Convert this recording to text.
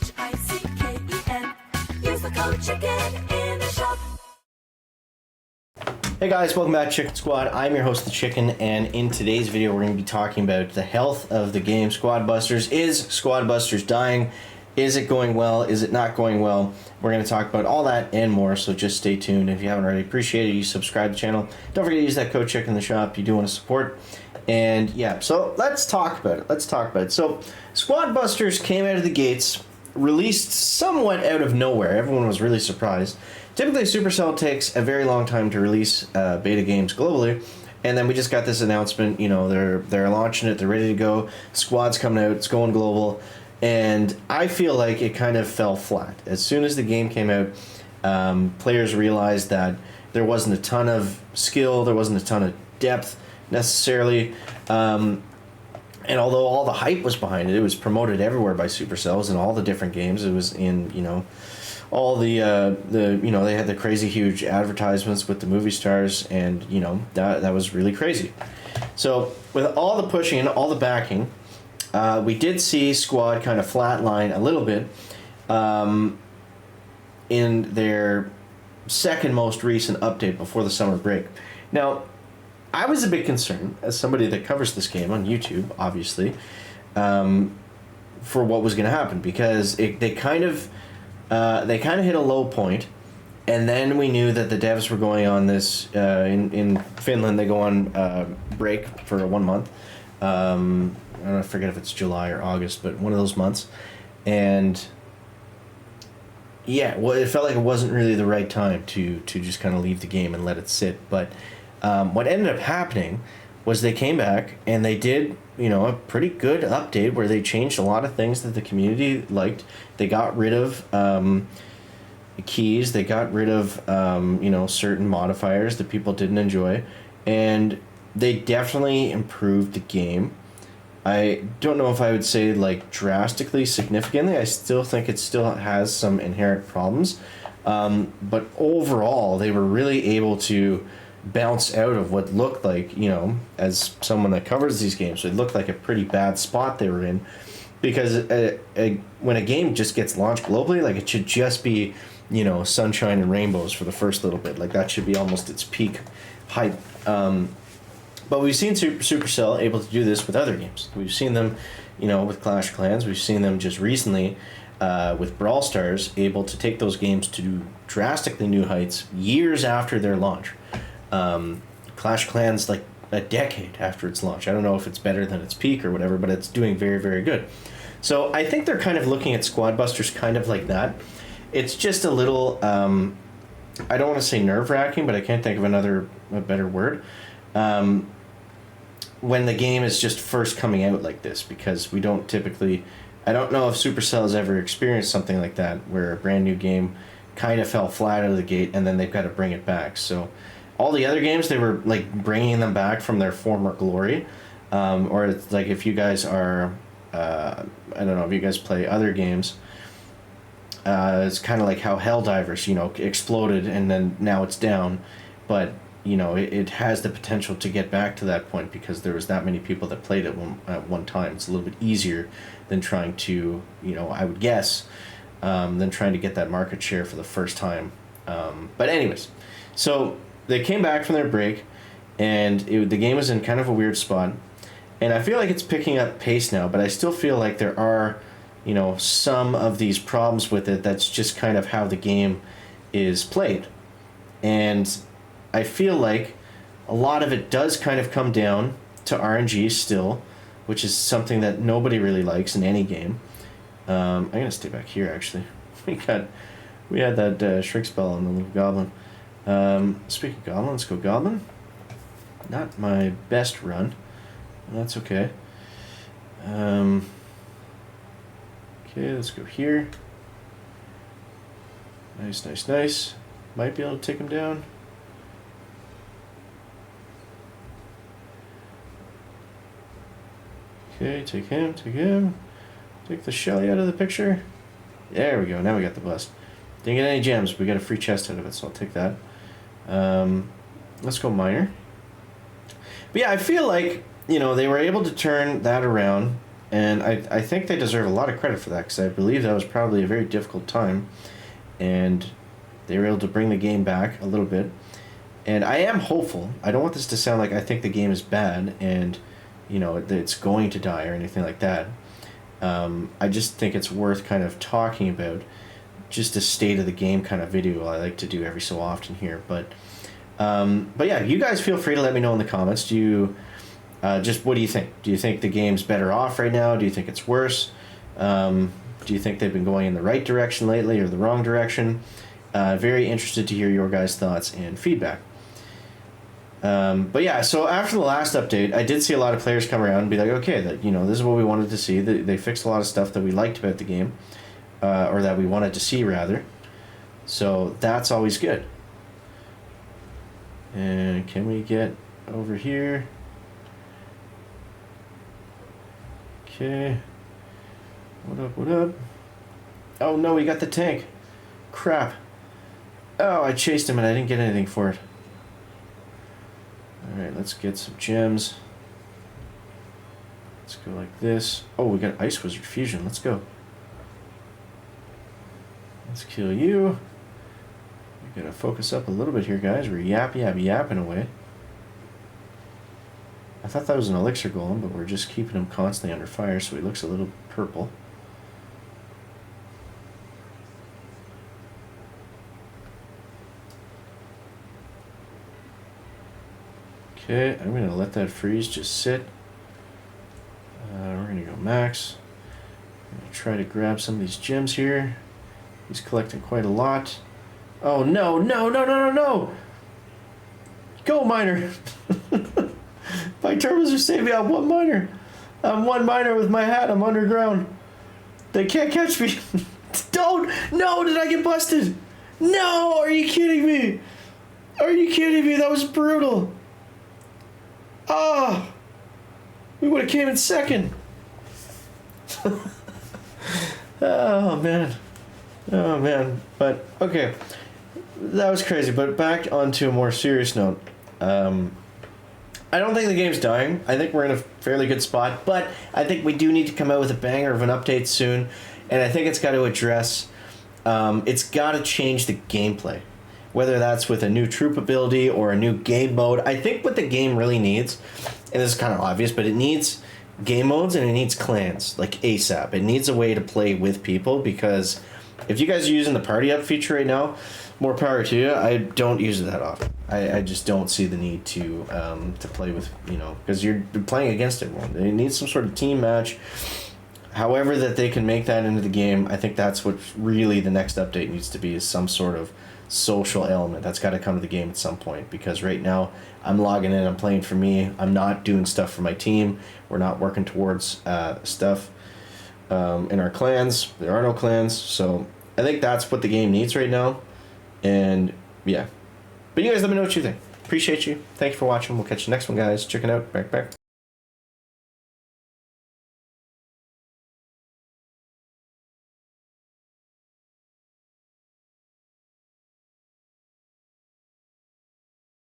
MODIFIER. Use the code CHICKEN in the shop. Hey guys, welcome back to Chicken Squad. I'm your host, The Chicken, and in today's video we're going to be talking about the health of the game Squad Busters. Is Squad Busters dying? Is it going well? Is it not going well? We're going to talk about all that and more, so just stay tuned. If you haven't already, appreciate it. You subscribe to the channel. Don't forget to use that code CHICKEN in the shop. You do want to support. And yeah, so let's talk about it. So Squad Busters came out of the gates, released somewhat out of nowhere. Everyone was really surprised. Typically, Supercell takes a very long time to release beta games globally, and then we just got this announcement. You know, they're launching it. They're ready to go. Squad's coming out. It's going global, and I feel like it kind of fell flat as soon as the game came out. Players realized that there wasn't a ton of skill. There wasn't a ton of depth necessarily. And although all the hype was behind it, it was promoted everywhere by Supercells in all the different games. It was in, you know, all the you know, they had the crazy huge advertisements with the movie stars, and you know, that was really crazy. So with all the pushing and all the backing, we did see Squad kind of flatline a little bit in their second most recent update before the summer break. Now, I was a bit concerned, as somebody that covers this game on YouTube, obviously, for what was going to happen, because they kind of hit a low point, and then we knew that the devs were going on this in Finland. They go on break for 1 month. I forget if it's July or August, but one of those months, and yeah, well, it felt like it wasn't really the right time to just kind of leave the game and let it sit, but. What ended up happening was they came back and they did, you know, a pretty good update where they changed a lot of things that the community liked. They got rid of keys. They got rid of, you know, certain modifiers that people didn't enjoy. And they definitely improved the game. I don't know if I would say, like, drastically, significantly. I still think it still has some inherent problems. But overall, they were really able to bounce out of what looked like, you know, as someone that covers these games, it looked like a pretty bad spot they were in, because when a game just gets launched globally, like, it should just be, you know, sunshine and rainbows for the first little bit. Like, that should be almost its peak hype. But we've seen Supercell able to do this with other games. We've seen them, you know, with Clash of Clans. We've seen them just recently with Brawl Stars able to take those games to drastically new heights years after their launch. Clash Clans, like a decade after its launch. I don't know if it's better than its peak or whatever, but it's doing very, very good. So I think they're kind of looking at Squad Busters kind of like that. It's just a little, I don't want to say nerve-wracking, but I can't think of a better word, when the game is just first coming out like this, because we don't typically, I don't know if Supercell has ever experienced something like that, where a brand new game kind of fell flat out of the gate and then they've got to bring it back. So all the other games, they were like bringing them back from their former glory, or it's like, if you guys are, I don't know, if you guys play other games, it's kind of like how Helldivers, you know, exploded and then now it's down, but you know, it has the potential to get back to that point because there was that many people that played it at one time. It's a little bit easier than trying to, you know, I would guess, than trying to get that market share for the first time. But anyways, so they came back from their break, and the game was in kind of a weird spot. And I feel like it's picking up pace now, but I still feel like there are, you know, some of these problems with it that's just kind of how the game is played. And I feel like a lot of it does kind of come down to RNG still, which is something that nobody really likes in any game. I'm going to stay back here, actually. We had that shrink spell on the little goblin. Speaking of goblin, let's go goblin. Not my best run. That's okay. Okay, let's go here. Nice. Might be able to take him down. Okay, take him. Take the Shelly out of the picture. There we go, now we got the bust. Didn't get any gems, but we got a free chest out of it, so I'll take that. Let's go miner. But yeah, I feel like, you know, they were able to turn that around And I think they deserve a lot of credit for that, because I believe that was probably a very difficult time, and they were able to bring the game back a little bit. And I am hopeful. I don't want this to sound like I think the game is bad and, you know, that it's going to die or anything like that. I just think it's worth kind of talking about just a state of the game kind of video I like to do every so often here. But yeah, you guys feel free to let me know in the comments. Do you just what do you think? Do you think the game's better off right now? Do you think it's worse? Do you think they've been going in the right direction lately or the wrong direction? Very interested to hear your guys' thoughts and feedback. But yeah, so after the last update, I did see a lot of players come around and be like, okay, that, you know, this is what we wanted to see. They fixed a lot of stuff that we liked about the game, or that we wanted to see, rather. So that's always good. And can we get over here? Okay. What up, what up? Oh no, we got the tank. Crap. Oh, I chased him and I didn't get anything for it. Alright, let's get some gems. Let's go like this. Oh, we got Ice Wizard Fusion. Let's go. Let's kill you. We gotta focus up a little bit here, guys. We're yapping away. I thought that was an elixir golem, but we're just keeping him constantly under fire, so he looks a little purple. Okay, I'm going to let that freeze just sit. We're going to go max. I'm going to try to grab some of these gems here. He's collecting quite a lot. Oh, no, no, no, no, no, no! Go, miner! My turbos are saving me on one miner. I'm one miner with my hat. I'm underground. They can't catch me. Don't! No, did I get busted? No! Are you kidding me? Are you kidding me? That was brutal. Ah! Oh, we would have came in second. Oh, man. Oh, man. But, okay. That was crazy. But back onto a more serious note. I don't think the game's dying. I think we're in a fairly good spot. But I think we do need to come out with a banger of an update soon. And I think it's got to address... it's got to change the gameplay. Whether that's with a new troop ability or a new game mode. I think what the game really needs, and this is kind of obvious, but it needs game modes and it needs clans, like ASAP. It needs a way to play with people, because if you guys are using the party up feature right now, more power to you. I don't use it that often. I just don't see the need to play with, you know, because you're playing against everyone. It needs some sort of team match. However that they can make that into the game, I think that's what really the next update needs to be, is some sort of social element. That's got to come to the game at some point, because right now I'm logging in, I'm playing for me, I'm not doing stuff for my team, we're not working towards stuff in our clans. There are no clans, so I think that's what the game needs right now. And yeah, but you guys let me know what you think. Appreciate you. Thank you for watching. We'll catch you next one, guys. Check it out. Back.